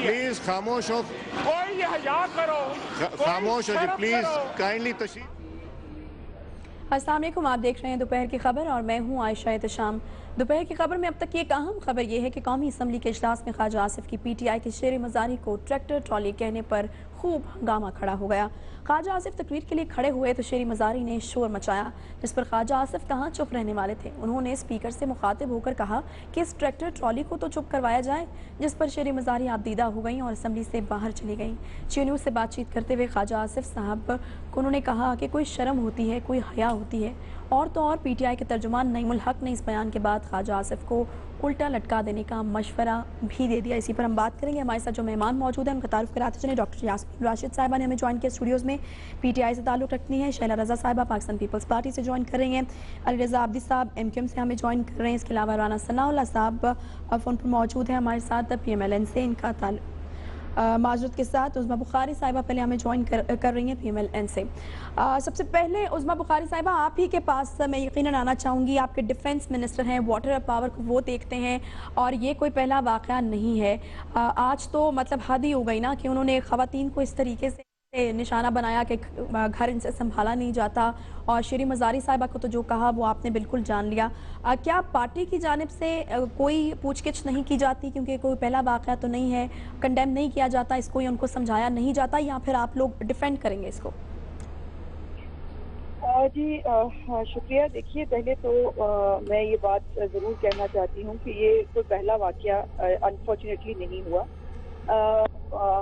है। प्लीज खामोश हो, कोई हया करो, खामोश हो जी, शर्म प्लीज करो। काइंडली तशरीफ। अस्सलाम वालेकुम, आप देख रहे हैं दोपहर की खबर और मैं हूं आयशा एहतशाम। दोपहर की खबर में अब तक की एक अहम खबर यह है कि कौमी असम्बली के इजलास में ख्वाजा आसिफ की पीटीआई के शेर मजारी को ट्रैक्टर ट्रॉली कहने पर खूब हंगामा खड़ा हो गया। ख्वाजा आसिफ तकरीर के लिए खड़े हुए तो शेर मजारी ने शोर मचाया, जिस पर ख्वाजा आसिफ कहाँ चुप रहने वाले थे। उन्होंने स्पीकर से मुखातिब होकर कहा कि इस ट्रैक्टर ट्रॉली को तो चुप करवाया जाए, जिस पर शेर मजारी आपदीदा हो गई और असम्बली से बाहर चली गई। जी न्यूज़ से बातचीत करते हुए ख्वाजा आसिफ साहब को उन्होंने कहा कि कोई शर्म होती है, कोई हया होती है। और तो और पीटीआई के तर्जुमान नईमुल हक ने इस बयान के बाद ख्वाजा आसिफ को उल्टा लटका देने का मशवरा भी दे दिया। इसी पर हम बात करेंगे। हमारे साथ जो मेहमान मौजूद हैं उनका तारुफ कराते चले। डॉक्टर यास्मीन राशिद साहिबा ने हमें ज्वाइन किया स्टूडियोज़ में, पीटीआई से ताल्लुक़ रखती हैं। शैला रज़ा साहिबा पाकिस्तान पीपल्स पार्टी से ज्वाइन कर रही हैं। अली रज़ा आब्दी साहब एमक्यूएम से हमें ज्वाइन कर रहे हैं। इसके अलावा राना सनाउल्लाह साहब फ़ोन पर मौजूद हैं हमारे साथ, PMLN से इनका ताल्लुक़ माजरत के साथ। उज़्मा बुखारी साहिबा पहले हमें ज्वाइन कर रही हैं PMLN से। सबसे पहले उज़्मा बुखारी साहिबा, आप ही के पास मैं यकीनन आना चाहूँगी। आपके डिफेंस मिनिस्टर हैं, वाटर पावर को वो देखते हैं और ये कोई पहला वाक़या नहीं है। आज तो मतलब हद ही हो गई ना कि उन्होंने ख़वातीन को इस तरीके से निशाना बनाया कि घर इनसे संभाला नहीं जाता। और शेरी मजारी साहिबा को तो जो कहा वो आपने बिल्कुल जान लिया। क्या पार्टी की जानिब से कोई पूछगिछ नहीं की जाती, क्योंकि कोई पहला वाक़या तो नहीं है, कंडेम नहीं किया जाता इसको, या उनको समझाया नहीं जाता, या फिर आप लोग डिफेंड करेंगे इसको? जी शुक्रिया। देखिए, पहले तो मैं ये बात ज़रूर कहना चाहती हूँ कि ये कोई पहला वाक़या अनफॉर्चुनेटली नहीं हुआ।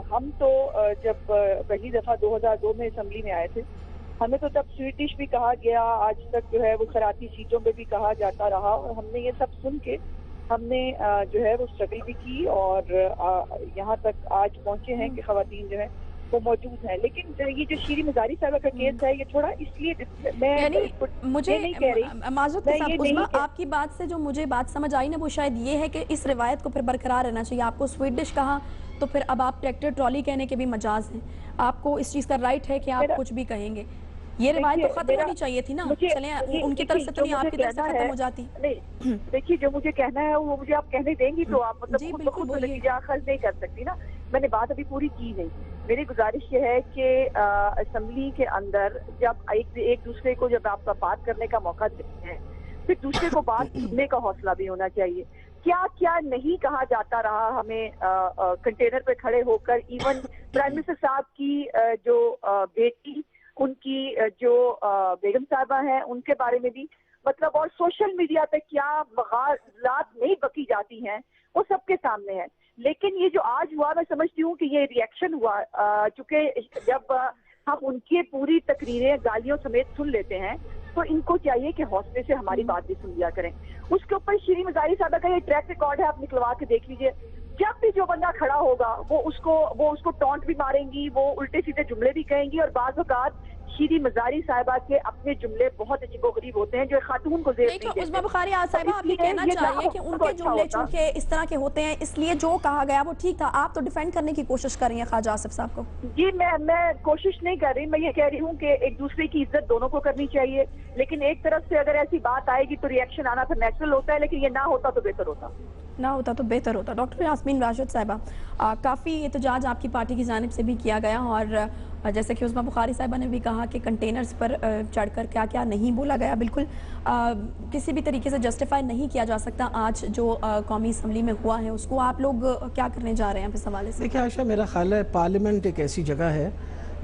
हम तो जब पहली दफ़ा 2002 में असम्बली में आए थे, हमें तो तब स्वीटिश भी कहा गया, आज तक जो है वो खराती सीटों पे भी कहा जाता रहा, और हमने ये सब सुन के हमने जो है वो स्ट्रगल भी की और यहाँ तक आज पहुँचे हैं कि खवातीन जो है वो मौजूद हैं। लेकिन ये जो शेरी मजारी साहिबा का केस है, ये थोड़ा इसलिए मैं मुझे नहीं कह रही, माजरत के साथ उज़्मा, आपकी बात से जो मुझे बात समझ आई ना वो शायद ये है कि इस रिवायत को फिर बरकरार रहना चाहिए। आपको स्वीडिश कहा तो फिर अब आप ट्रैक्टर ट्रॉली कहने के भी मजाज हैं। आपको इस चीज़ का राइट है कि आप कुछ भी कहेंगे। ये रिवायत तो खत्म होनी चाहिए थी ना। चलें, उनकी तरफ से तो नहीं, आपकी तरफ से खत्म हो जाती। नहीं, देखिए, जो मुझे कहना है वो मुझे आप कहने देंगी तो आप मतलब खुद नतीजा अखज़ नहीं कर सकती ना। मैंने बात अभी पूरी की नहीं। मेरी गुजारिश ये है कि असम्बली के अंदर जब एक दूसरे को जब आप बात करने का मौका देते हैं, फिर दूसरे को बात सुनने का हौसला भी होना चाहिए। क्या क्या नहीं कहा जाता रहा हमें कंटेनर पे खड़े होकर। इवन प्राइम मिनिस्टर साहब की जो बेटी, उनकी जो बेगम साहबा हैं, उनके बारे में भी मतलब, और सोशल मीडिया पे क्या वग़ाज़ात नहीं बकी जाती हैं वो सबके सामने है। लेकिन ये जो आज हुआ, मैं समझती हूँ कि ये रिएक्शन हुआ, चूँकि जब हम उनकी पूरी तकरीरें गालियों समेत सुन लेते हैं तो इनको चाहिए कि हौसले से हमारी बात भी सुन लिया करें। उसके ऊपर शेरी मजारी साहबा का ये ट्रैक रिकॉर्ड है, आप निकलवा के देख लीजिए। जब भी जो बंदा खड़ा होगा वो उसको टॉन्ट भी मारेंगी, वो उल्टे सीधे जुमले भी कहेंगी, और बाज़ औक़ात शेरी मजारी साहिबा के अपने जुमले बहुत अजीबोगरीब होते हैं जो खातून को ज़ेब नहीं देते। उज़्मा बुखारी साहिबा, आप ये कहना चाहिए कि उनके जुमले चूंकि इस तरह के होते हैं इसलिए जो कहा गया वो ठीक था, आप तो डिफेंड करने की कोशिश कर रही हैं ख्वाजा आसिफ साहब को? जी, मैं कोशिश नहीं कर रही, मैं ये कह रही हूँ कि एक दूसरे की इज्जत दोनों को करनी चाहिए। लेकिन एक तरफ से अगर ऐसी बात आएगी तो रिएक्शन आना तो नेचुरल होता है, लेकिन ये ना होता तो बेहतर होता। डॉक्टर यास्मीन राशिद साहिबा, काफ़ी एहतजाज आपकी पार्टी की जानिब से भी किया गया, और जैसे कि उज़्मा बुखारी साहिबा ने भी कहा कि कंटेनर्स पर चढ़कर क्या क्या नहीं बोला गया, बिल्कुल किसी भी तरीके से जस्टिफाई नहीं किया जा सकता। आज जो कौमी असम्बली में हुआ है उसको आप लोग क्या करने जा रहे हैं इस हवाले से? देखिए आयशा, मेरा ख्याल है पार्लियामेंट एक ऐसी जगह है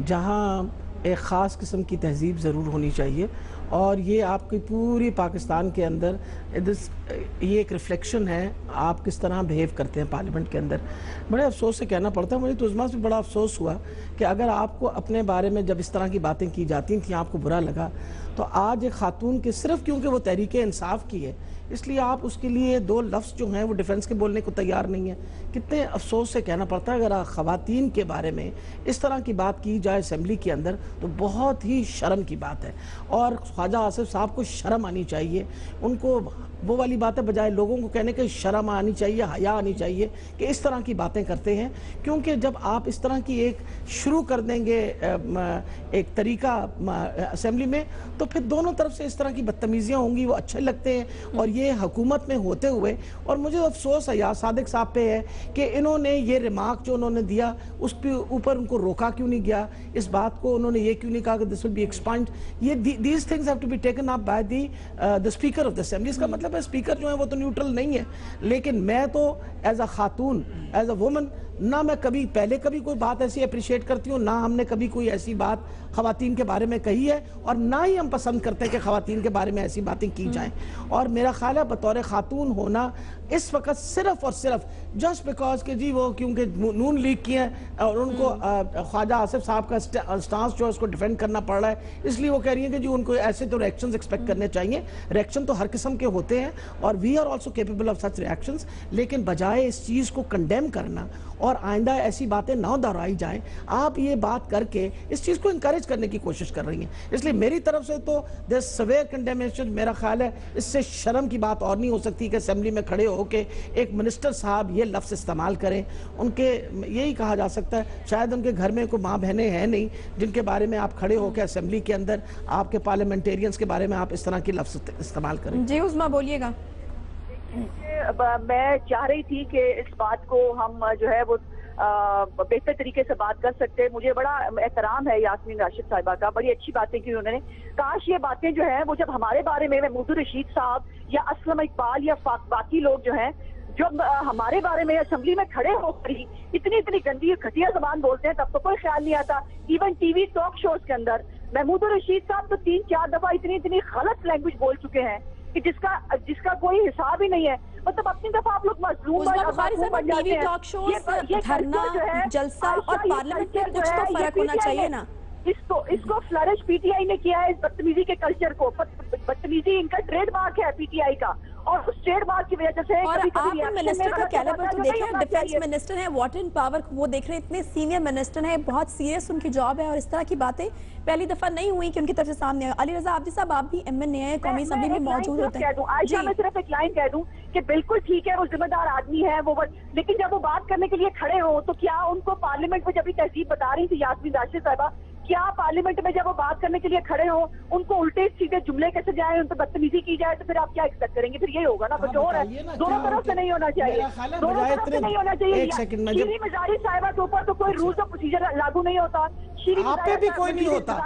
जहाँ एक ख़ास किस्म की तहज़ीब ज़रूर होनी चाहिए, और ये आपकी पूरी पाकिस्तान के अंदर ये एक रिफ्लेक्शन है आप किस तरह बिहेव करते हैं पार्लियामेंट के अंदर। बड़े अफसोस से कहना पड़ता है, मुझे तो उज़्मा से बड़ा अफसोस हुआ कि अगर आपको अपने बारे में जब इस तरह की बातें की जाती थी आपको बुरा लगा, तो आज एक खातून के सिर्फ क्योंकि वो तहरीक इंसाफ की है इसलिए आप उसके लिए दो लफ्ज़ जो हैं वो डिफेंस के बोलने को तैयार नहीं है। कितने अफसोस से कहना पड़ता है, अगर ख़वातीन के बारे में इस तरह की बात की जाए असेंबली के अंदर तो बहुत ही शर्म की बात है, और ख्वाजा आसिफ साहब को शर्म आनी चाहिए। उनको वो वाली बातें बजाय लोगों को कहने के शर्म आनी चाहिए, हया आनी चाहिए कि इस तरह की बातें करते हैं, क्योंकि जब आप इस तरह की एक शुरू कर देंगे एक तरीका असेंबली में तो फिर दोनों तरफ से इस तरह की बदतमीजियाँ होंगी, वो अच्छे लगते हैं। और یہ حکومت میں ہوتے ہوئے، اور مجھے افسوس ہے یار صادق صاحب پہ ہے کہ انہوں نے یہ ریمارک جو انہوں نے دیا اس پہ اوپر ان کو روکا کیوں نہیں گیا، اس بات کو انہوں نے یہ کیوں نہیں کہا کہ this will be expunged. یہ these things have to be taken up by the speaker of the assembly. اس کا مطلب ہے اسپیکر جو ہے وہ تو نیوٹرل نہیں ہے، لیکن میں تو ایز اے خاتون، ایز اے وومن، نہ میں کبھی پہلے کبھی کوئی بات ایسی اپریشیٹ کرتی ہوں، نہ ہم نے کبھی کوئی ایسی بات خواتین کے بارے میں کہی ہے، اور نہ ہی ہم پسند کرتے ہیں کہ خواتین کے بارے میں ایسی باتیں کی جائیں. اور میرا خیال ہے بطور خاتون ہونا اس وقت صرف اور صرف جسٹ بیکاز کہ جی وہ کیونکہ نون لیگ کی ہیں اور ان کو خواجہ آصف صاحب کا سٹانس جو ہے اس کو ڈیفینڈ کرنا پڑ رہا ہے، اس لیے وہ کہہ رہی ہیں کہ جی ان کو ایسے تو ریئیکشنز ایکسپیکٹ کرنے چاہیے. ریئیکشن تو ہر قسم کے ہوتے ہیں اور we are also capable of such reactions, لیکن بجائے اس چیز کو کنڈیم کرنا اور آئندہ ایسی باتیں نہ دہرائی جائیں، آپ یہ بات کر کے اس چیز کو انکریج کرنے کی کوشش کر رہی ہیں. اس لیے میری طرف سے تو دس سویئر کنڈیمیشن، میرا خیال ہے اس سے شرم کی بات اور نہیں ہو سکتی کہ اسمبلی میں کھڑے ہو کے ایک منسٹر صاحب یہ لفظ استعمال کریں. ان کے یہی کہا جا سکتا ہے شاید ان کے گھر میں کوئی ماں بہنیں ہیں نہیں جن کے بارے میں آپ کھڑے ہو کے اسمبلی کے اندر آپ کے پارلیمنٹیرینز کے بارے میں آپ اس طرح کی لفظ استعمال کریں. جی عظمیٰ بولیے گا. میں چاہ رہی تھی کہ اس بات کو ہم جو ہے وہ بہتر طریقے سے بات کر سکتے. مجھے بڑا احترام ہے یاسمین راشد صاحبہ کا، بڑی اچھی باتیں کی انہوں نے. کاش یہ باتیں جو ہیں وہ جب ہمارے بارے میں محمود الرشید صاحب یا اسلم اقبال یا باقی لوگ جو ہیں جو ہمارے بارے میں اسمبلی میں کھڑے ہو کر ہی اتنی گندی گھٹیا زبان بولتے ہیں تب تو کوئی خیال نہیں آتا. Even TV talk shows کے اندر محمود الرشید صاحب تو 3-4 دفعہ اتنی غلط لینگویج بول چکے ہیں کہ جس کا کوئی حساب ہی نہیں ہے. مطلب اپنی دفعہ آپ لوگ مظلوم بن جاتے ہیں. ٹاک شوز، دھرنا، جلسہ اور پارلیمنٹ میں کچھ تو فرق ہونا چاہیے نا. اس کو فلرش پی ٹی آئی نے کیا ہے، اس بدتمیزی کے کلچر کو. بدتمیزی ان کا ٹریڈ مارک ہے پی ٹی آئی کا، اور اس ٹریڈ مارک کی وجہ سے اور آپ منسٹر کا کیلیبر تو دیکھیں، ڈیفینس منسٹر ہیں، واٹر اینڈ پاور وہ دیکھ رہے ہیں، اتنے سینئر منسٹر ہیں، بہت سیریس ان کی جاب ہے، اور اس طرح کی باتیں پہلی دفعہ نہیں ہوئی کہ ان کی طرف سے سامنے آئے. علی رضا عابدی صاحب آپ بھی ایم این اے ہیں، قومی اسمبلی میں موجود ہوتے ہیں. عائشہ میں صرف ایک لائن کہہ دوں کہ بالکل ٹھیک ہے وہ ذمہ دار آدمی ہے وہ، لیکن جب وہ بات کرنے کے لیے کھڑے ہوں تو کیا ان کو پارلیمنٹ میں جب یہ تہذیب بتا رہی تھی یاسمین راشد صاحبہ، کیا پارلیمنٹ میں جب وہ بات کرنے کے لیے کھڑے ہوں ان کو الٹے سیدھے جملے کیسے جائیں، ان پہ بدتمیزی کی جائے، تو پھر آپ کیا ایکسپیکٹ کریں گے؟ پھر یہ ہوگا نا کچھ اور ہے. دونوں طرف سے نہیں ہونا چاہیے، دونوں طرف سے نہیں ہونا چاہیے. شیریں مزاری صاحبہ کے اوپر تو کوئی رولز اور پروسیجر لاگو نہیں ہوتا. آپ پہ بھی کوئی نہیں ہوتا،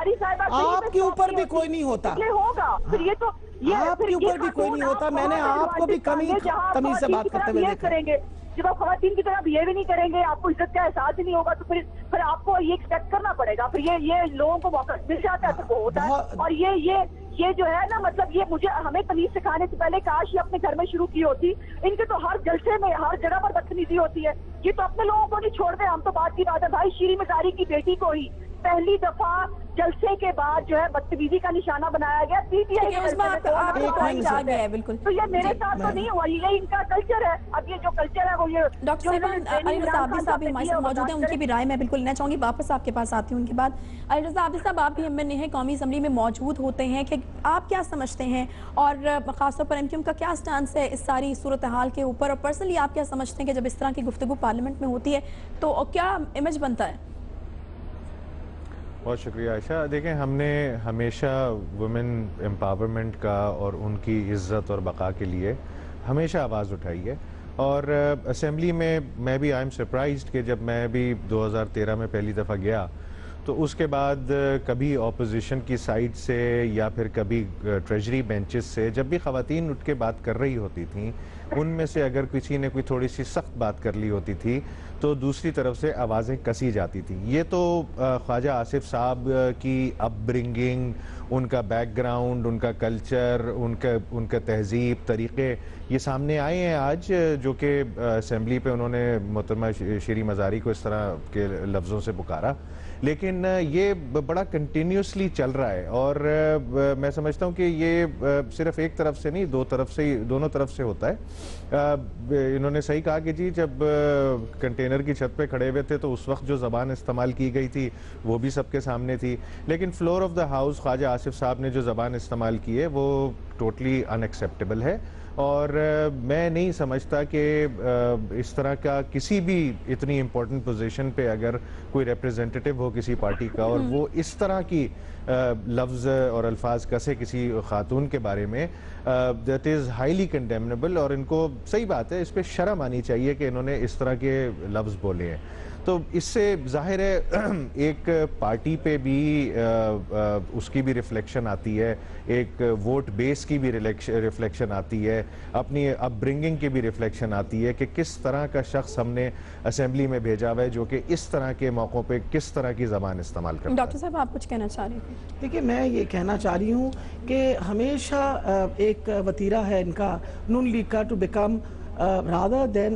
آپ کے اوپر بھی کوئی نہیں ہوتا، یہ ہوگا پھر یہ تو آپ کے اوپر بھی کوئی نہیں ہوتا. میں نے آپ کو بھی تمیز سے بات کرتے ہوئے دیکھا. کریں گے جب آپ خواتین کی طرح بہیو نہیں کریں گے، آپ کو عزت کا احساس ہی نہیں ہوگا، تو پھر آپ کو یہ ایکسپیکٹ کرنا پڑے گا. پھر یہ لوگوں کو موقع مل جاتا ہے تو وہ ہوتا ہے. اور یہ جو ہے نا مطلب یہ مجھے ہمیں تمیز سکھانے سے پہلے کاش یہ اپنے گھر میں شروع کی ہوتی. ان کے تو ہر جلسے میں ہر جگہ پر بدتمیزی ہوتی ہے. یہ تو اپنے لوگوں کو نہیں چھوڑتے. ہم تو بات کی بات ہے بھائی شیریں مزاری کی بیٹی کو ہی پہلی دفعہ جلسے کے بعد جو ہے بدتمیزی کا نشانہ بنایا گیا. پی ٹی آئی بالکل تو یہ میرے ساتھ تو نہیں ہوا، یہ ان کا کلچر ہے. اب یہ جو کلچر ہے وہ یہ ڈاکٹر علی رضا عابدی صاحب ہمارے ساتھ موجود ہیں، ان کی بھی رائے میں بالکل لینا چاہوں گی. واپس آپ کے پاس آتی ہوں ان کے بعد. علی رضا عابدی صاحب آپ بھی ایم این اے ہیں، قومی اسمبلی میں موجود ہوتے ہیں، کہ آپ کیا سمجھتے ہیں اور خاص طور پر ایم کیو ایم کا کیا سٹانس ہے اس ساری صورتحال کے اوپر، اور پرسنلی آپ کیا سمجھتے ہیں کہ جب اس طرح کی گفتگو پارلیمنٹ میں ہوتی ہے تو کیا امیج بنتا ہے؟ بہت شکریہ عائشہ. دیکھیں ہم نے ہمیشہ وومن امپاورمنٹ کا اور ان کی عزت اور بقا کے لیے ہمیشہ آواز اٹھائی ہے. اور اسمبلی میں بھی آئی ایم سرپرائزڈ کہ جب میں بھی 2013 میں پہلی دفعہ گیا تو اس کے بعد کبھی اپوزیشن کی سائڈ سے یا پھر کبھی ٹریجری بینچز سے جب بھی خواتین اٹھ کے بات کر رہی ہوتی تھیں، ان میں سے اگر کسی نے کوئی تھوڑی سی سخت بات کر لی ہوتی تھی تو دوسری طرف سے آوازیں کسی جاتی تھیں. یہ تو خواجہ آصف صاحب کی اپ برنگنگ، ان کا بیک گراؤنڈ، ان کا کلچر، ان کا تہذیب، طریقے یہ سامنے آئے ہیں آج، جو کہ اسمبلی پہ انہوں نے محترمہ شیریں مزاری کو اس طرح کے لفظوں سے پکارا. لیکن یہ بڑا کنٹینیوسلی چل رہا ہے، اور میں سمجھتا ہوں کہ یہ صرف ایک طرف سے نہیں، دونوں طرف سے ہوتا ہے. انہوں نے صحیح کہا کہ جی جب کنٹینر کی چھت پہ کھڑے ہوئے تھے تو اس وقت جو زبان استعمال کی گئی تھی وہ بھی سب کے سامنے تھی، لیکن فلور آف دا ہاؤس خواجہ آصف صاحب نے جو زبان استعمال کی ہے وہ ٹوٹلی ان ایکسیپٹیبل ہے. اور میں نہیں سمجھتا کہ اس طرح کا کسی بھی اتنی امپورٹنٹ پوزیشن پہ اگر کوئی ریپریزنٹیٹیو ہو کسی پارٹی کا اور وہ اس طرح کی لفظ اور الفاظ کسے کسی خاتون کے بارے میں، دیٹ از ہائیلی کنڈیمنیبل، اور ان کو صحیح بات ہے اس پہ شرم آنی چاہیے کہ انہوں نے اس طرح کے لفظ بولے ہیں۔ تو اس سے ظاہر ہے ایک پارٹی پہ بھی اس کی بھی ریفلیکشن آتی ہے، ایک ووٹ بیس کی بھی ریفلیکشن آتی ہے، اپنی اپ برنگنگ کی بھی ریفلیکشن آتی ہے کہ کس طرح کا شخص ہم نے اسمبلی میں بھیجا ہوا ہے جو کہ اس طرح کے موقعوں پہ کس طرح کی زبان استعمال کرتا ہے۔ ڈاکٹر صاحب آپ کچھ کہنا چاہ رہے ہیں؟ دیکھیے میں یہ کہنا چاہ رہی ہوں کہ ہمیشہ ایک وتیرہ ہے ان کا نون لیگ کا to become rather than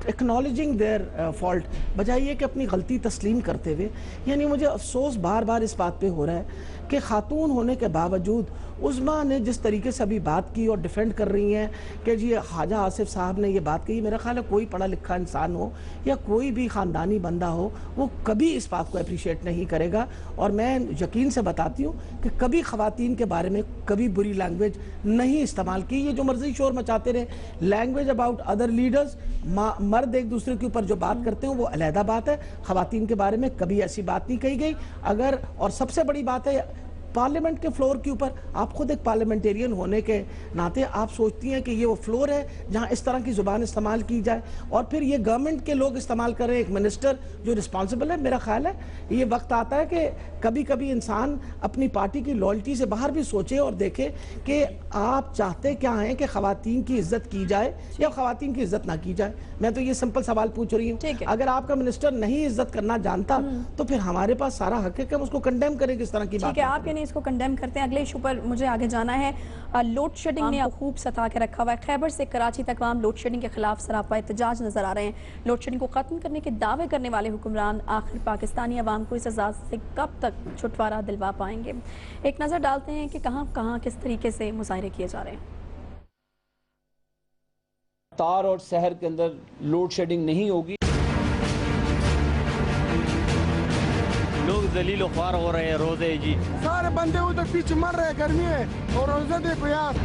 acknowledging their fault, بجائے یہ کہ اپنی غلطی تسلیم کرتے ہوئے، یعنی مجھے افسوس بار بار اس بات پہ ہو رہا ہے کہ خاتون ہونے کے باوجود عظمیٰ نے جس طریقے سے ابھی بات کی اور ڈیفینڈ کر رہی ہیں کہ جی خواجہ آصف صاحب نے یہ بات کہی، میرا خیال ہے کوئی پڑھا لکھا انسان ہو یا کوئی بھی خاندانی بندہ ہو وہ کبھی اس بات کو اپریشیٹ نہیں کرے گا، اور میں یقین سے بتاتی ہوں کہ کبھی خواتین کے بارے میں کبھی بری لینگویج نہیں استعمال کی۔ یہ جو مرضی شور مچاتے رہے، لینگویج اباؤٹ ادر لیڈرز، مرد ایک دوسرے کے اوپر جو بات کرتے ہیں وہ علیحدہ بات ہے، خواتین کے بارے میں کبھی ایسی بات نہیں کہی گئی۔ اگر اور سب سے بڑی بات ہے پارلیمنٹ کے فلور کے اوپر، آپ خود ایک پارلیمنٹیرین ہونے کے ناطے آپ سوچتی ہیں کہ یہ وہ فلور ہے جہاں اس طرح کی زبان استعمال کی جائے، اور پھر یہ گورنمنٹ کے لوگ استعمال کر رہے ہیں، ایک منسٹر جو رسپانسبل ہے۔ میرا خیال ہے یہ وقت آتا ہے کہ کبھی کبھی انسان اپنی پارٹی کی لائلٹی سے باہر بھی سوچے اور دیکھے کہ آپ چاہتے کیا ہیں، کہ خواتین کی عزت کی جائے یا خواتین کی عزت نہ کی جائے۔ میں تو یہ سمپل سوال پوچھ رہی ہوں، اگر آپ کا منسٹر نہیں عزت کرنا جانتا تو پھر ہمارے پاس سارا حق ہے کہ ہم اس کو کنڈیم کریں کس طرح کی بات۔ ٹھیک ہے، آپ یعنی اس کو کنڈیم کرتے ہیں۔ اگلے ایشو پر مجھے آگے جانا ہے۔ لوڈ شیڈنگ نے خوب ستا کے رکھا ہوا ہے، خیبر سے کراچی تک عوام لوڈ شیڈنگ کے خلاف سراپا احتجاج نظر آ رہے ہیں۔ لوڈ شیڈنگ کو ختم کرنے کے دعوے کرنے والے حکمران آخر پاکستانی عوام کو اس عذاب سے کب تک چھٹکارا دلوا پائیں گے؟ ایک نظر ڈالتے ہیں کہ کہاں کہاں کس طریقے سے مظاہرے کیے جا رہے ہیں۔ تار اور شہر کے اندر لوڈ شیڈنگ نہیں ہوگی، لوگ ذلیل و خوار ہو رہے ہیں، روزے جی سارے بندے ادھر پیچھے مر رہے ہیں، گرمی ہے اور روزے دیکھو یار۔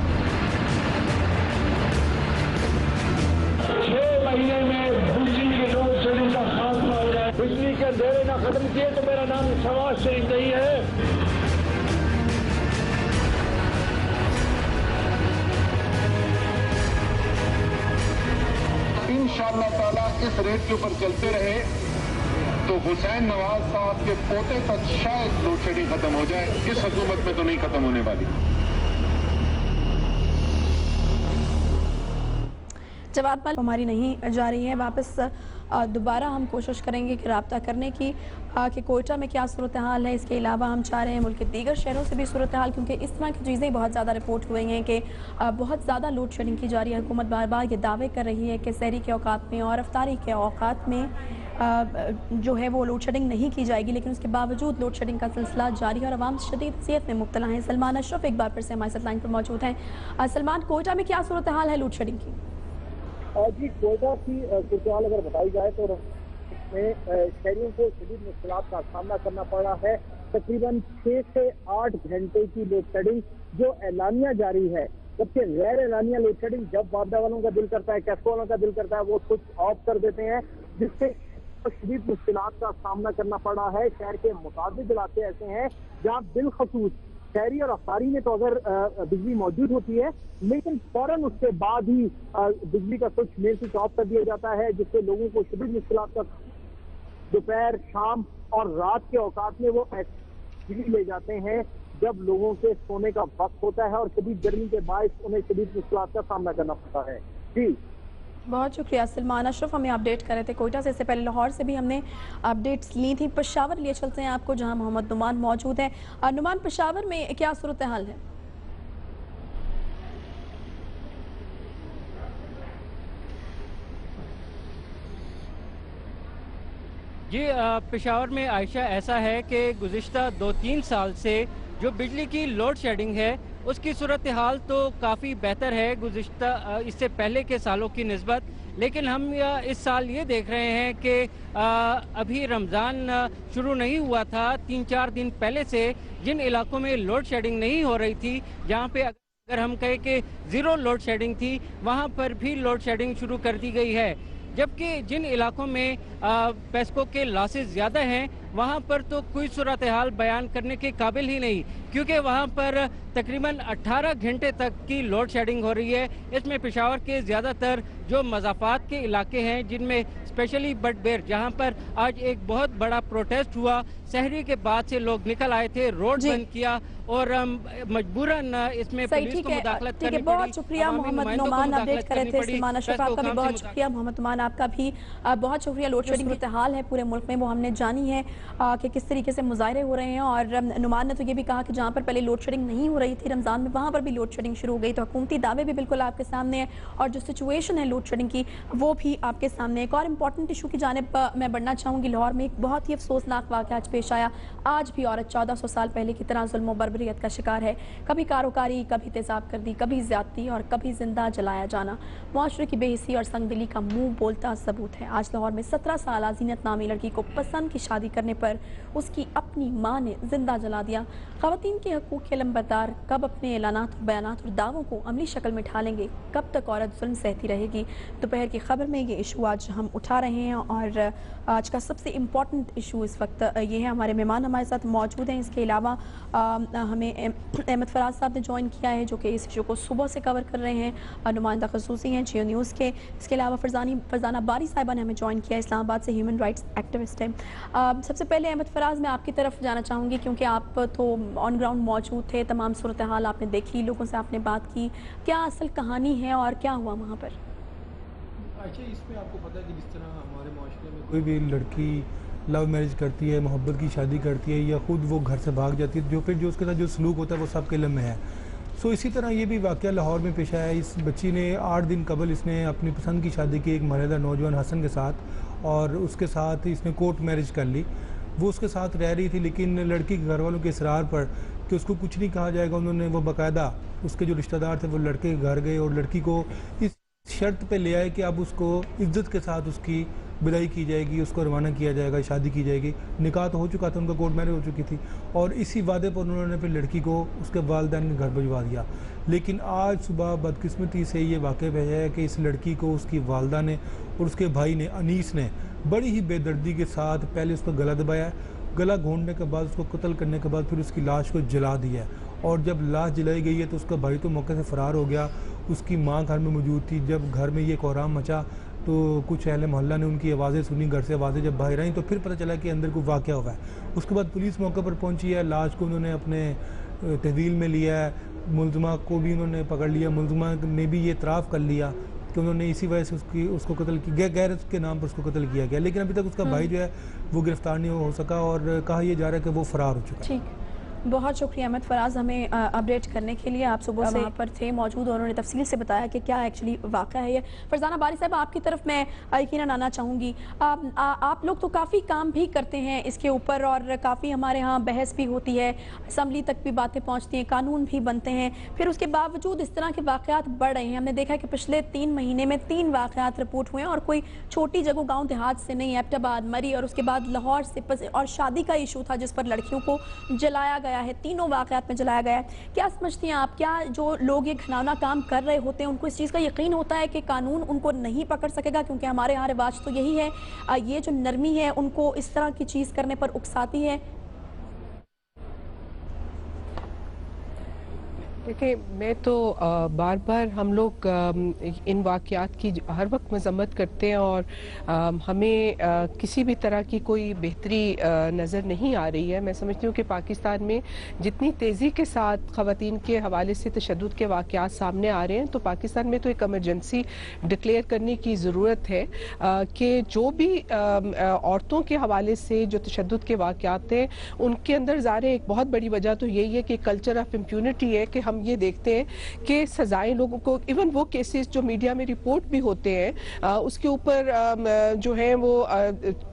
6 مہینے میں بجلی کی لوڈ شیڈنگ کا خاتمہ ہو جائے، بجلی کے اندھیرے نہ ختم کیے تو میرا نام شہباز شریف نہیں ہے۔ انشاءاللہ تعالیٰ اس ریٹ کے اوپر چلتے رہے تو حسین نواز صاحب کے پوتے تک شاید لوڈ شیڈنگ ختم ہو جائے، اس حکومت میں تو نہیں ختم ہونے والی۔ جواد پال ہماری نہیں جا رہی ہے، واپس دوبارہ ہم کوشش کریں گے کہ رابطہ کرنے کی کہ کوئٹہ میں کیا صورتحال ہے۔ اس کے علاوہ ہم چاہ رہے ہیں ملک کے دیگر شہروں سے بھی صورتحال، کیونکہ اس طرح کی چیزیں بہت زیادہ رپورٹ ہوئی ہیں کہ بہت زیادہ لوڈ شیڈنگ کی جا رہی ہے۔ حکومت بار بار یہ دعوے کر رہی ہے کہ سحری کے اوقات میں اور افطاری کے اوقات میں جو ہے وہ لوڈ شیڈنگ نہیں کی جائے گی، لیکن اس کے باوجود لوڈ شیڈنگ کا سلسلہ جاری ہے اور عوام شدید اذیت میں مبتلا ہیں۔ سلمان اشرف ایک بار پھر سے ہمارے ساتھ لائن پر موجود ہیں۔ سلمان، کوئٹہ میں کیا صورتحال ہے لوڈ شیڈنگ کی؟ جی کوئٹہ کی صورتحال اگر بتائی جائے تو میں شہریوں کو شدید مشکلات کا سامنا کرنا پڑ رہا ہے۔ تقریباً 6 سے 8 گھنٹے کی لوڈ شیڈنگ جو اعلانیہ جاری ہے، جبکہ غیر اعلانیہ لوڈ شیڈنگ جب وابڈا والوں کا دل کرتا ہے، کیسکو والوں کا دل کرتا ہے وہ سوئچ آف کر دیتے ہیں، جس سے شدید مشکلات کا سامنا کرنا پڑ رہا ہے۔ شہر کے متعدد علاقے ایسے ہیں جہاں بالخصوص شہری اور افطاری میں تو اگر بجلی موجود ہوتی ہے لیکن فوراً اس کے بعد ہی بجلی کا سوئچ مین سوئچ آف کر دیا جاتا ہے، جس سے لوگوں کو شدید مشکلات کا دوپہر، شام اور رات کے اوقات میں وہ بجلی لے جاتے ہیں جب لوگوں کے سونے کا وقت ہوتا ہے اور شدید گرمی کے باعث انہیں شدید مشکلات کا سامنا کرنا پڑتا ہے۔ جی بہت شکریہ سلمان اشرف، ہمیں اپڈیٹ کر رہے تھے کوئٹہ سے۔ اس سے پہلے لاہور سے بھی ہم نے اپڈیٹس لی تھی۔ پشاور لیے چلتے ہیں آپ کو، جہاں محمد نعمان موجود ہیں۔ نعمان، پشاور میں کیا صورتحال ہے؟ جی پشاور میں عائشہ ایسا ہے کہ گزشتہ 2-3 سال سے جو بجلی کی لوڈ شیڈنگ ہے اس کی صورتحال تو کافی بہتر ہے گزشتہ اس سے پہلے کے سالوں کی نسبت، لیکن ہم اس سال یہ دیکھ رہے ہیں کہ ابھی رمضان شروع نہیں ہوا تھا، 3-4 دن پہلے سے جن علاقوں میں لوڈ شیڈنگ نہیں ہو رہی تھی، جہاں پہ अगर हम कहें कि ज़ीरो लोड शेडिंग थी, वहाँ पर भी लोड शेडिंग शुरू कर दी गई है, जबकि जिन इलाकों में पेस्को के लॉसेस ज़्यादा हैं वहाँ पर तो कोई सूरत हाल बयान करने के काबिल ही नहीं, क्योंकि वहाँ पर तकरीबन 18 घंटे तक की लोड शेडिंग हो रही है। इसमें पेशावर के ज़्यादातर जो मज़ाफ़ात के इलाके हैं, जिनमें स्पेशली बटबेर, जहाँ पर आज एक बहुत बड़ा प्रोटेस्ट हुआ, सहरी के बाद से लोग निकल आए थे, रोड बंद किया और मजबूरन इसमें पुलिस को मुदाखलत करनी पड़ी। बहुत शुक्रिया मोहम्मद नोमान, अपडेट कर रहे थे सलमान अशरफ, आपका भी बहुत शुक्रिया। मोहम्मद नोमान, आपका भी बहुत शुक्रिया। लोड शेडिंग सूरत हाल है पूरे मुल्क में, वो हमने जानी है कि किस तरीके से मुजाहरे हो रहे हैं, और नुमान ने तो ये भी कहा कि जहाँ पर पहले लोड शेडिंग नहीं हो रही थी रमज़ान में, वहाँ पर भी लोड शेडिंग शुरू हो गई। तो हुकूमती दावे भी बिल्कुल आपके सामने है और जो सिचुएशन है लोड शेडिंग की वो भी आपके सामने। एक और इम्पॉर्टेंट इशू की जानिब मैं बढ़ना चाहूँगी। लाहौर में एक बहुत ही अफसोसनाक वाक़या आज पेश आया। आज भी औरत 1400 साल पहले की तरह जुल्म और बर्बरियत का शिकार है। कभी कारोकारी, कभी तेज़ाब कर दी, कभी ज़्यादती और कभी जिंदा जलाया जाना मुआशरे की बेहिसी और संगदिली का मुंह बोलता सबूत है। आज लाहौर में 17 साल जीनत नामी लड़की को पसंद की शादी करने पर उसकी अपनी माँ ने जिंदा जला दिया। ख़वातीन के हकूक़ के लंबरदार कब अपने ऐलानात और बयानात और दावों को अमली शक्ल में ढालेंगे? कब तक औरत जुल्म सहती रहेगी? दोपहर की खबर में ये इशू आज हम उठा रहे हैं और आज का सबसे इम्पॉर्टेंट इशू इस वक्त ये है। हमारे मेहमान हमारे साथ मौजूद हैं। इसके अलावा हमें अहमद फराज साहब ने ज्वाइन किया है, जो कि इस इशू को सुबह से कवर कर रहे हैं, नुमाइंदा खसूसी हैं जियो न्यूज़ के। इसके अलावा फरजाना बारी साहिबा ने हमें ज्वाइन किया, इस्लामाबाद से ह्यूमन राइट्स एक्टिविस्ट हैं। सबसे पहले अहमद फराज, मैं आपकी तरफ जाना चाहूँगी क्योंकि आप तो ऑन ग्राउंड मौजूद थे, तमाम सूरत हाल आपने देखी, लोगों से आपने बात की, क्या असल कहानी है और क्या हुआ वहाँ पर? अच्छा, इसमें आपको पता है कि जिस तरह हमारे माशरे में कोई भी लड़की लव मैरिज करती है, मोहब्बत की शादी करती है या ख़ुद वो घर से भाग जाती है, जो उसके साथ जो सलूक होता है वो सबके इल्म में है। सो इसी तरह ये भी वाक़या लाहौर में पेश आया। इस बच्ची ने 8 दिन कबल इसने अपनी पसंद की शादी की एक मर्द नौजवान हसन के साथ, और उसके साथ इसने कोर्ट मैरिज कर ली। वो उसके साथ रह रही थी, लेकिन लड़की के घर वालों के इसरार पर कि उसको कुछ नहीं कहा जाएगा, उन्होंने वो बाकायदा उसके जो रिश्तेदार थे वो लड़के के घर गए और लड़की को इस शर्त पे ले आए कि अब उसको इज्जत के साथ उसकी विदाई की जाएगी, उसको रवाना किया जाएगा, शादी की जाएगी। निकाह तो हो चुका था, उनका कोर्ट मैरिज हो चुकी थी, और इसी वादे पर उन्होंने फिर लड़की को उसके वालिदैन के घर भिजवा दिया। लेकिन आज सुबह बदकिस्मती से ये वाक़या पेश है कि इस लड़की को उसकी वालदा ने और उसके भाई ने, अनीस ने, बड़ी ही बेदर्दी के साथ पहले उसका गला दबाया, गला घोंटने के बाद उसको कत्ल करने के बाद फिर उसकी लाश को जला दिया है। और जब लाश जलाई गई है तो उसका भाई तो मौके से फ़रार हो गया, उसकी माँ घर में मौजूद थी। जब घर में ये कोहराम मचा तो कुछ अहले मोहल्ला ने उनकी आवाज़ें सुनी, घर से आवाज़ें जब बाहर आई तो फिर पता चला कि अंदर कोई वाक़या हुआ है। उसके बाद पुलिस मौके पर पहुंची है, लाश को उन्होंने अपने तहवील में लिया है, मुलज़मा को भी उन्होंने पकड़ लिया, मुलज़मा ने भी ये इतराफ़ कर लिया कि उन्होंने इसी वजह से उसको कत्ल किया, गैर के नाम पर उसको कत्ल किया गया। लेकिन अभी तक उसका भाई जो है वो गिरफ्तार नहीं हो सका और कहा यह जा रहा है कि वो फ़रार हो चुका है। बहुत शुक्रिया अहमद फराज हमें अपडेट करने के लिए। आप सुबह से वहाँ पर थे मौजूद और उन्होंने तफसील से बताया कि क्या एक्चुअली वाक़ा है ये। फरजाना बारी साहब, आपकी तरफ मैं यकीनन आना चाहूँगी। आप लोग तो काफ़ी काम भी करते हैं इसके ऊपर और काफ़ी हमारे यहाँ बहस भी होती है, असम्बली तक भी बातें पहुँचती हैं, कानून भी बनते हैं, फिर उसके बावजूद इस तरह के वाक़यात बढ़ रहे हैं। हमने देखा है कि पिछले 3 महीने में 3 वाक़यात रिपोर्ट हुए हैं और कोई छोटी जगह गाँव देहात से नहीं, एबटाबाद, मरी और उसके बाद लाहौर से, और शादी का इशू था जिस पर लड़कियों को जलाया गया है, तीनों वाक़यात में जलाया गया है। क्या समझती हैं आप, क्या जो लोग ये घिनौना काम कर रहे होते हैं उनको इस चीज़ का यकीन होता है कि कानून उनको नहीं पकड़ सकेगा? क्योंकि हमारे यहाँ रिवाज तो यही है, ये जो नरमी है उनको इस तरह की चीज़ करने पर उकसाती है। देखिए, मैं तो बार बार हम लोग इन वाक़यात की हर वक्त मज़म्मत करते हैं और हमें किसी भी तरह की कोई बेहतरी नज़र नहीं आ रही है। मैं समझती हूँ कि पाकिस्तान में जितनी तेज़ी के साथ ख़वातीन के हवाले से तशद्दुद के वाक़यात सामने आ रहे हैं, तो पाकिस्तान में तो एक एमरजेंसी डिक्लेयर करने की ज़रूरत है कि जो भी औरतों के हवाले से जो तशद्दुद के वाक़यात हैं उनके अंदर ज़ाहिर एक बहुत बड़ी वजह तो यही है कि कल्चर ऑफ इम्प्यूनिटी है कि हम ये देखते हैं कि सजाएं लोगों को, इवन वो केसेस जो मीडिया में रिपोर्ट भी होते हैं उसके ऊपर जो है वो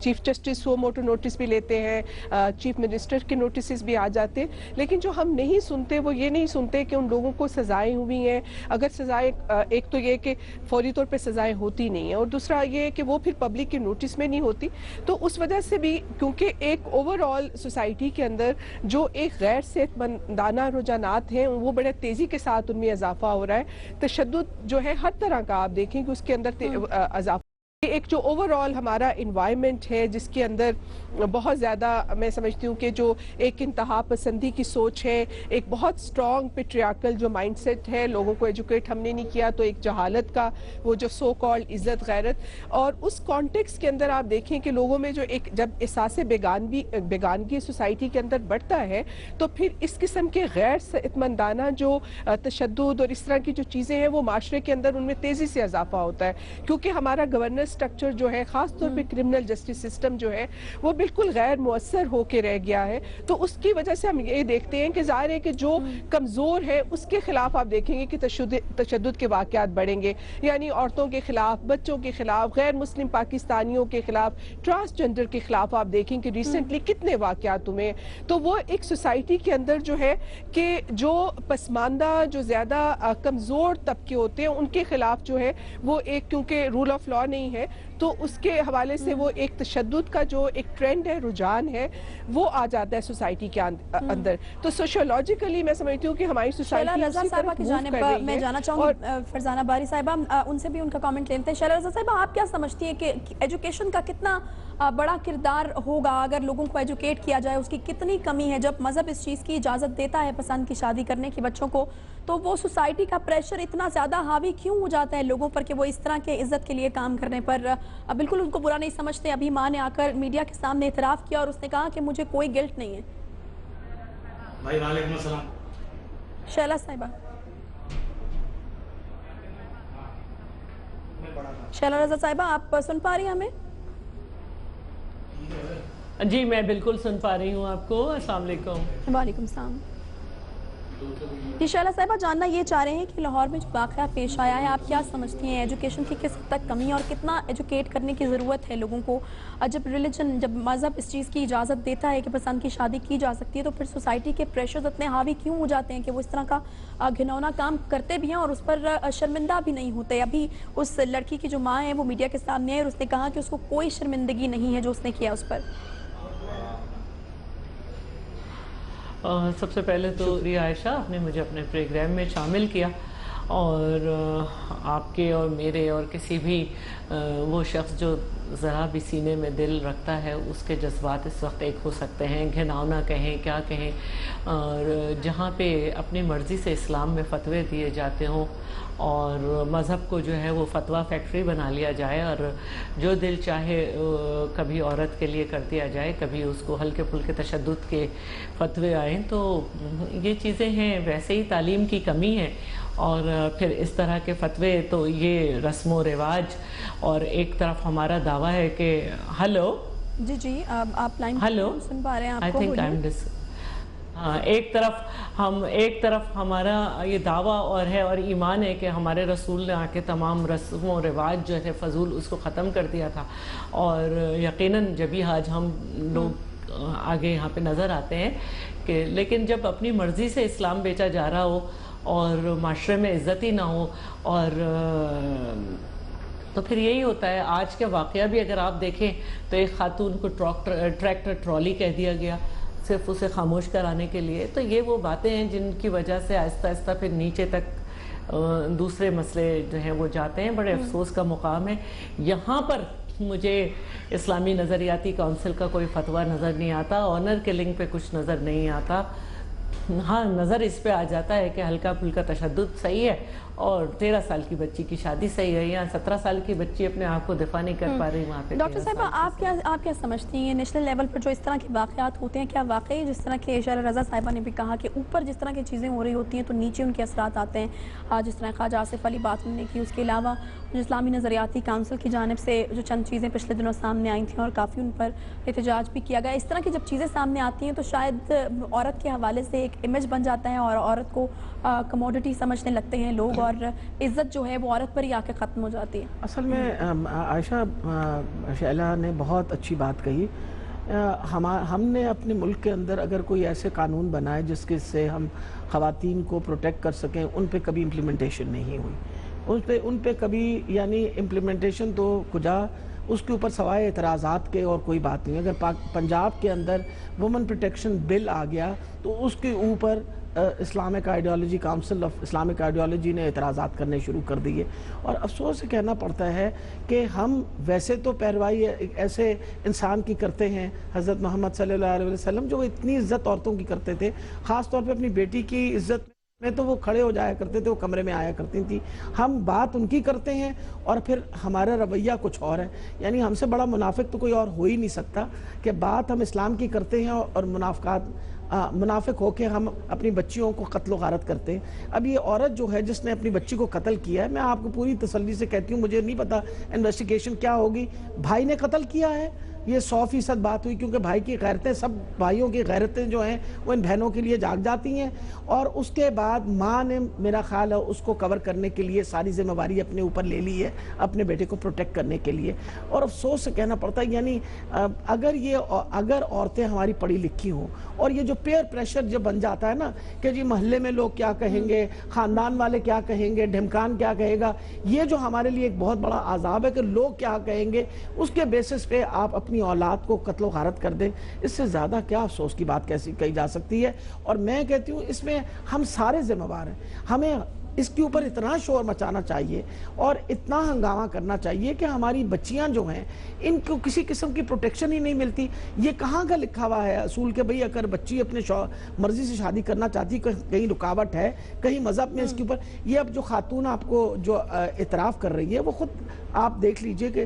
चीफ जस्टिस वो मोटो नोटिस भी लेते हैं, चीफ मिनिस्टर के नोटिस भी आ जाते हैं, लेकिन जो हम नहीं सुनते वो ये नहीं सुनते कि उन लोगों को सजाएं हुई हैं। अगर सजाएं, एक तो ये कि फौरी तौर पर सजाएं होती नहीं है और दूसरा ये कि वो फिर पब्लिक के नोटिस में नहीं होती, तो उस वजह से भी क्योंकि एक ओवरऑल सोसाइटी के अंदर जो एक गैर सेहतमंदाना रुझानात हैं वो बड़े तेज़ी के साथ उनमें इजाफा हो रहा है। तशद्दुद जो है हर तरह का आप देखें कि उसके अंदर इजाफा, एक जो ओवरऑल हमारा इन्वायरमेंट है जिसके अंदर बहुत ज़्यादा मैं समझती हूँ कि जो एक इंतहा पसंदी की सोच है, एक बहुत स्ट्रॉन्ग पेट्रियार्कल जो माइंडसेट है, लोगों को एजुकेट हमने नहीं किया तो एक जहालत का वो जो सो कॉल्ड इज़्ज़त गैरत, और उस कॉन्टेक्स्ट के अंदर आप देखें कि लोगों में जो एक जब एहसास बेगानगी सोसाइटी के अंदर बढ़ता है तो फिर इस किस्म के गैर सेहतमंदाना जो तशद्दुद और इस तरह की जो चीज़ें हैं वो माशरे के अंदर उनमें तेज़ी से इजाफा होता है, क्योंकि हमारा गवर्नेंस स्ट्रक्चर जो है खास तौर पे क्रिमिनल जस्टिस सिस्टम जो है वो बिल्कुल गैर मुअस्सर होके रह गया है। तो उसकी वजह से हम ये देखते हैं कि ज़ाहिर है कि जो कमज़ोर है उसके खिलाफ आप देखेंगे कि तशद्दुद के वाक़यात बढ़ेंगे, यानी औरतों के खिलाफ, बच्चों के खिलाफ, गैर मुस्लिम पाकिस्तानियों के खिलाफ, ट्रांसजेंडर के खिलाफ आप देखें कि रिसेंटली कितने वाक़यात हुए। तो वो एक सोसाइटी के अंदर जो है कि जो पसमानदा जो ज़्यादा कमज़ोर तबके होते हैं उनके खिलाफ जो है वो एक, क्योंकि रूल ऑफ लॉ नहीं है तो उसके हवाले से वो एक तशद्दुद का जो एक ट्रेंड है, रुझान है, वो आ जाता है सोसाइटी के अंदर। तो सोशियोलॉजिकली मैं समझती हूँ कि हमारी सोसाइटी रज़ा साहिबा की जानिब मैं जाना चाहूँगी, फरजाना बारी साहिबा उनसे भी उनका कमेंट लेते हैं। शैला रज़ा साहिबा, आप क्या समझती हैं कि एजुकेशन का कितना बड़ा किरदार होगा अगर लोगों को एजुकेट किया जाए, उसकी कितनी कमी है? जब मज़हब इस चीज़ की इजाज़त देता है पसंद की शादी करने की बच्चों को, तो वो सोसाइटी का प्रेशर इतना ज़्यादा हावी क्यों हो जाता है लोगों पर कि वो इस तरह के इज़्ज़त के लिए काम करने पर बिल्कुल उनको बुरा नहीं समझते? अभी माँ ने आकर मीडिया के सामने इतराफ़ किया और उसने कहा कि मुझे कोई गिल्ट नहीं है। भाई वालेकुम अस्सलाम। शैला साहिबा, शैला रज़ा साहिबा, आप सुन पा रही हैं हमें? जी मैं बिल्कुल सुन पा रही हूँ आपको। अस्सलाम वालेकुम। वालेकुम सलाम। जी शैला साहिबा, जानना ये चाह रहे हैं कि लाहौर में जो वाक़या पेश आया है, आप क्या समझती हैं एजुकेशन की किस हद तक कमी है और कितना एजुकेट करने की ज़रूरत है लोगों को? जब रिलीजन, जब मज़हब इस चीज़ की इजाज़त देता है कि पसंद की शादी की जा सकती है, तो फिर सोसाइटी के प्रेशर्स इतने हावी क्यों हो जाते हैं कि वो इस तरह का घिनौना काम करते भी हैं और उस पर शर्मिंदा भी नहीं होते? अभी उस लड़की की जो माँ है वो मीडिया के सामने है और उसने कहा कि उसको कोई शर्मिंदगी नहीं है जो उसने किया उस पर। सबसे पहले तो शुक्रिया आयशा, आपने मुझे अपने प्रोग्राम में शामिल किया, और आपके और मेरे और किसी भी वो शख्स जो ज़रा भी सीने में दिल रखता है उसके जज्बात इस वक्त एक हो सकते हैं, घिनौना कहें क्या कहें, और जहाँ पे अपनी मर्ज़ी से इस्लाम में फ़तवे दिए जाते हों और मज़हब को जो है वो फतवा फैक्ट्री बना लिया जाए और जो दिल चाहे कभी औरत के लिए कर दिया जाए, कभी उसको हल्के फुल्के तशद्दुद के फतवे आए, तो ये चीज़ें हैं। वैसे ही तालीम की कमी है और फिर इस तरह के फतवे, तो ये रस्म व रिवाज, और एक तरफ हमारा दावा है कि हेलो जी जी आप लाइन हेलो सुन पा रहे हैं? आई थिंक आई एम हाँ, एक तरफ हमारा ये दावा और है और ईमान है कि हमारे रसूल ने आके तमाम रस्म व रिवाज जो है फजूल उसको ख़त्म कर दिया था, और यकीनन जब भी आज हम लोग आगे यहाँ पे नज़र आते हैं कि लेकिन जब अपनी मर्ज़ी से इस्लाम बेचा जा रहा हो और माशरे में इज़्ज़त ही ना हो, और तो फिर यही होता है। आज का वाक़या भी अगर आप देखें तो एक खातून को ट्रैक्टर ट्रॉली कह दिया गया सिर्फ उसे खामोश कराने के लिए। तो ये वो बातें हैं जिनकी वजह से आहिस्ता आहिस्ता फिर नीचे तक दूसरे मसले जो हैं वो जाते हैं। बड़े अफसोस का मुकाम है, यहाँ पर मुझे इस्लामी नज़रियाती काउंसिल का कोई फतवा नज़र नहीं आता, ऑनर किलिंग पे कुछ नज़र नहीं आता। हाँ, नज़र इस पे आ जाता है कि हल्का फुल्का तशद्दुद सही है और 13 साल की बच्ची की शादी सही है, या 17 साल की बच्ची अपने आप को दिफा नहीं कर पा रही वहाँ पे। डॉक्टर साहिबा, आप क्या समझती हैं नेशनल लेवल पर जो इस तरह के वाक़यात होते हैं, क्या वाकई जिस तरह के शैला रज़ा साहिबा ने भी कहा कि ऊपर जिस तरह की चीज़ें हो रही होती हैं तो नीचे उनके असरात आते हैं? जिस तरह ख्वाजा आसिफ अली बात उन्होंने की, उसके अलावा इस्लामी नज़रियाती काउंसिल की जानिब से जो चंद चीज़ें पिछले दिनों सामने आई थी और काफ़ी उन पर एहतजाज भी किया गया। इस तरह की जब चीज़ें सामने आती हैं तो शायद औरत के हवाले से एक इमेज बन जाता है और औरत को कमोडिटी समझने लगते हैं लोग, और इज़्ज़त जो है वो औरत पर ही आके ख़त्म हो जाती है। असल में आयशा, शैला ने बहुत अच्छी बात कही। हमने अपने मुल्क के अंदर अगर कोई ऐसे कानून बनाए जिसके से हम ख़वातीन को प्रोटेक्ट कर सकें, उन पे कभी इम्प्लीमेंटेशन नहीं हुई। उन पे कभी यानी इम्प्लीमेंटेशन तो कुजा, उसके ऊपर सवाए एतराज़ात के और कोई बात नहीं। अगर पंजाब के अंदर वुमेन प्रोटेक्शन बिल आ गया तो उसके ऊपर Islamic ideology council of Islamic ideology نے اعتراضات کرنے شروع کر دیے، اور افسوس سے کہنا پڑتا ہے کہ ہم ویسے تو پیروائی ایسے انسان کی کرتے ہیں حضرت محمد صلی اللہ علیہ وسلم، جو اتنی عزت عورتوں کی کرتے تھے، خاص طور پہ اپنی بیٹی کی عزت میں تو وہ کھڑے ہو جایا کرتے تھے، وہ کمرے میں آیا کرتی تھی. ہم بات ان کی کرتے ہیں اور پھر ہمارا رویہ کچھ اور ہے. یعنی ہم سے بڑا منافق تو کوئی اور ہو ہی نہیں سکتا کہ بات ہم اسلام کی کرتے ہیں اور منافق ہو کے ہم اپنی بچیوں کو قتل و غارت کرتے ہیں. اب یہ عورت جو ہے جس نے اپنی بچی کو قتل کیا ہے، میں آپ کو پوری تسلی سے کہتی ہوں، مجھے نہیں پتا انویسٹیگیشن کیا ہوگی، بھائی نے قتل کیا ہے، یہ 100% بات ہوئی، کیونکہ بھائی کی غیرتیں، سب بھائیوں کی غیرتیں جو ہیں وہ ان بہنوں کے لیے جاگ جاتی ہیں. اور اس کے بعد ماں نے میرا خیال ہے اس کو کور کرنے کے لیے ساری ذمہ داری اپنے اوپر لے لی ہے، اپنے بیٹے کو پروٹیکٹ کرنے کے لیے. اور افسوس سے کہنا پڑتا ہے، یعنی اگر عورتیں ہماری پڑھی لکھی ہوں، اور یہ جو پیئر پریشر جو بن جاتا ہے نا کہ جی محلے میں لوگ کیا کہیں گے، خاندان والے کیا کہیں گے، ڈھمکان کیا کہے گا، یہ جو ہمارے لیے ایک بہت بڑا عذاب ہے کہ لوگ کیا کہیں گے، اس کے بیسس پہ آپ اپنی اولاد کو قتل و غارت کر دیں. اس سے زیادہ کیا افسوس کی بات کیسی کہی جا سکتی ہے. اور میں کہتی ہوں اس میں ہم سارے ذمہ دار ہیں. ہمیں اس کے اوپر اتنا شور مچانا چاہیے اور اتنا ہنگامہ کرنا چاہیے کہ ہماری بچیاں جو ہیں ان کو کسی قسم کی پروٹیکشن ہی نہیں ملتی. یہ کہاں کا لکھا ہوا ہے اصول کہ بھئی اگر بچی اپنے مرضی سے شادی کرنا چاہتی، کہیں رکاوٹ ہے، کہیں مذہب میں اس کے اوپر. یہ اب جو خاتون آپ کو جو اعتراف کر رہی ہے، وہ خود آپ دیکھ لیجئے کہ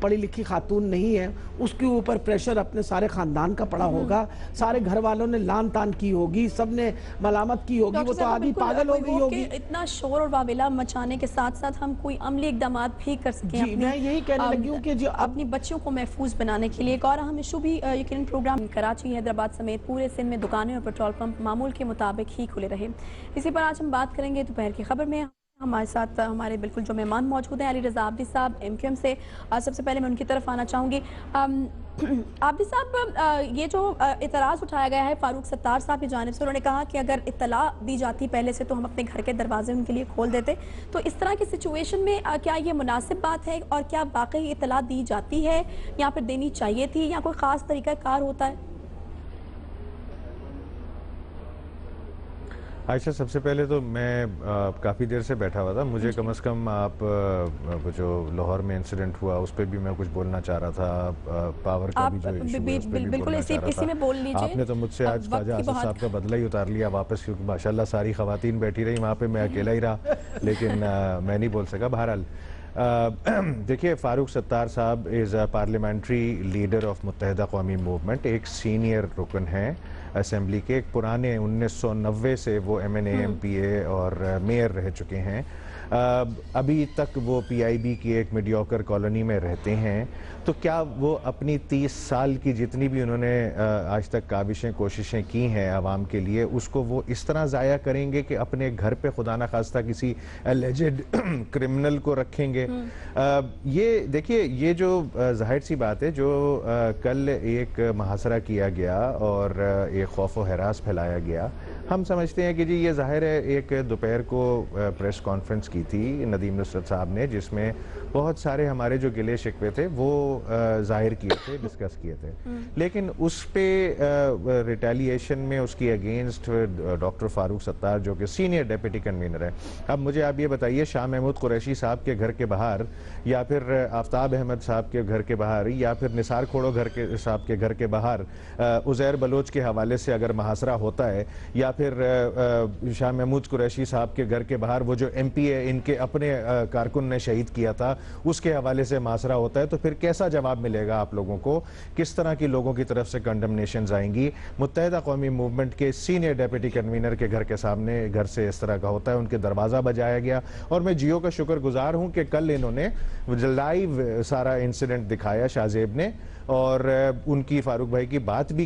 پڑھی لکھی خاتون نہیں ہے، اس کے اوپر پریشر اپنے سارے خاندان کا پڑا ہوگا، سارے گھر والوں نے لان تان کی ہوگی، سب نے ملامت کی ہوگی، وہ تو آدھی پاگل ہو گئی ہوگی. اتنا شور اور واویلا مچانے کے ساتھ ساتھ ہم کوئی عملی اقدامات بھی کر سکیں جی میں یہی کہنے لگی ہوں کہ اپنی بچیوں کو محفوظ بنانے کے لیے. ایک اور اہم ایشو بھی یقیناً پروگرام کراچی، حیدرآباد سمیت پورے سندھ میں دکانیں اور پیٹرول پمپ معمول کے مطابق ہی کھلے رہے. اسی پر آج ہم بات کریں گے دوپہر کی خبر میں. ہمارے ساتھ ہمارے بالکل جو مہمان موجود ہیں، علی رضا عابدی صاحب MQM سے. سب سے پہلے میں ان کی طرف آنا چاہوں گی. عابدی صاحب، یہ جو اعتراض اٹھایا گیا ہے فاروق ستار صاحب کی جانب سے، انہوں نے کہا کہ اگر اطلاع دی جاتی پہلے سے تو ہم اپنے گھر کے دروازے ان کے لیے کھول دیتے. تو اس طرح کی سچویشن میں کیا یہ مناسب بات ہے، اور کیا واقعی اطلاع دی جاتی ہے یا پھر دینی چاہیے تھی، یا کوئی خاص طریقہ کار ہوتا ہے؟ عائشہ، سب سے پہلے تو میں کافی دیر سے بیٹھا ہوا تھا. مجھے کم از کم آپ جو لاہور میں انسیڈنٹ ہوا اس پہ بھی میں کچھ بولنا چاہ رہا تھا، پاور کا بھی جو ایشو ہے اس پہ بھی بولنا چاہ رہا تھا. آپ نے تو مجھ سے آج خواجہ آصف صاحب کا بدلہ ہی اتار لیا واپس، کیونکہ ماشاءاللہ ساری خواتین بیٹھی رہی وہاں پہ، میں اکیلا ہی رہا، لیکن میں نہیں بول سکا. بہرحال دیکھیے، فاروق ستار صاحب از اے پارلیمنٹری لیڈر آف متحدہ قومی موومنٹ، ایک سینئر رکن ہیں اسمبلی کے. ایک پرانے 1990 سے وہ MNA MPA اور میئر رہ چکے ہیں. ابھی تک وہ PIB کی ایک میڈیوکر کالونی میں رہتے ہیں. تو کیا وہ اپنی 30 سال کی جتنی بھی انہوں نے آج تک کاوشیں کوششیں کی ہیں عوام کے لیے، اس کو وہ اس طرح ضائع کریں گے کہ اپنے گھر پہ خدا نخواستہ کسی اللیجڈ کرمنل کو رکھیں گے؟ یہ دیکھیے، یہ جو ظاہر سی بات ہے، جو کل ایک محاصرہ کیا گیا اور ایک خوف و ہراس پھیلایا گیا، ہم سمجھتے ہیں کہ جی یہ ظاہر ہے ایک دوپہر کو پریس کانفرنس کی تھی ندیم نصرت صاحب نے، جس میں بہت سارے ہمارے جو گلے شکوے تھے وہ ظاہر کیے تھے، ڈسکس کیے تھے. لیکن اس پہ ریٹیلیشن میں اس کی اگینسٹ ڈاکٹر فاروق ستار جو کہ سینئر ڈیپٹی کنوینر ہے. اب مجھے آپ یہ بتائیے، شاہ محمود قریشی صاحب کے گھر کے باہر، یا پھر آفتاب احمد صاحب کے گھر کے باہر، یا پھر نثار کھوڑو صاحب کے گھر کے باہر عزیر بلوچ کے حوالے سے اگر محاصرہ ہوتا ہے، یا پھر شاہ محمود قریشی صاحب کے گھر کے باہر وہ جو MPA ان کے اپنے کارکن نے شہید کیا تھا اس کے حوالے سے محاصرہ ہوتا ہے، تو پھر کیسا جواب ملے گا آپ لوگوں کو؟ کس طرح کی لوگوں کی طرف سے کنڈمنیشنز آئیں گی؟ متحدہ قومی موومنٹ کے سینئر ڈیپٹی کنوینر کے گھر کے سامنے گھر سے اس طرح کا ہوتا ہے، ان کے دروازہ بجایا گیا. اور میں جیو کا شکر گزار ہوں کہ کل انہوں نے لائیو سارا انسیڈنٹ دکھایا شاہ زیب نے، اور ان کی فاروق بھائی کی بات بھی